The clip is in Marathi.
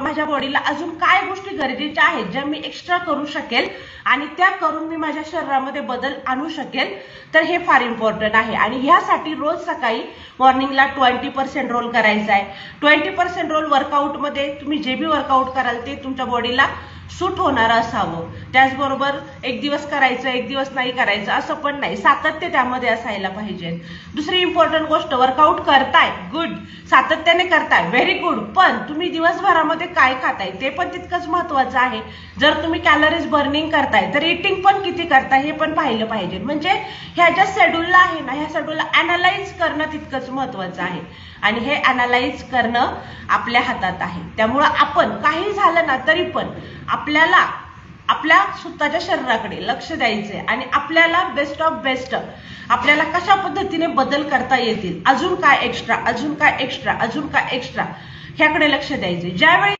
माझ्या बॉडीला अजून काय गोष्टी गरजेच्या आहेत ज्या मी एक्स्ट्रा करू शकेल आणि त्या करून मी माझ्या शरीरामध्ये बदल आणू शकेल, तर हे फार इम्पॉर्टंट आहे। आणि ह्यासाठी रोज सकाळी मॉर्निंगला 20% रोल करायचा आहे। 20% रोल वर्कआउटमध्ये तुम्ही जे बी वर्कआउट कराल ते तुमच्या बॉडीला सूट होणार असावं। त्याचबरोबर एक दिवस करायचं एक दिवस नाही करायचं असं पण नाही, सातत्य त्यामध्ये असायला पाहिजे। दुसरी इम्पॉर्टंट गोष्ट, वर्कआउट करताय गुड, सातत्याने करताय व्हेरी गुड, पण तुम्ही दिवसभरामध्ये काय खाताय ते पण तितकंच महत्वाचं आहे। जर तुम्ही कॅलरीज बर्निंग करताय तर इटिंग पण किती करताय हे पण पाहिलं पाहिजे। म्हणजे ह्या ज्या शेड्यूलला आहे ना, ह्या शेड्यूलला अनालाइज करणं तितकंच महत्वाचं आहे आणि हे अनालाइज करणं आपल्या हातात आहे। त्यामुळे आपण काही झालं ना तरी पण आपल्याला आपल्या स्वतःच्या शरीराकडे लक्ष द्यायचे आणि आपल्याला बेस्ट ऑफ बेस्ट आपल्याला कशा पद्धतीने बदल करता येतील, अजून काय एक्स्ट्रा, अजून काय एक्स्ट्रा, अजून काय एक्स्ट्रा ह्याकडे लक्ष द्यायचे। ज्यावेळी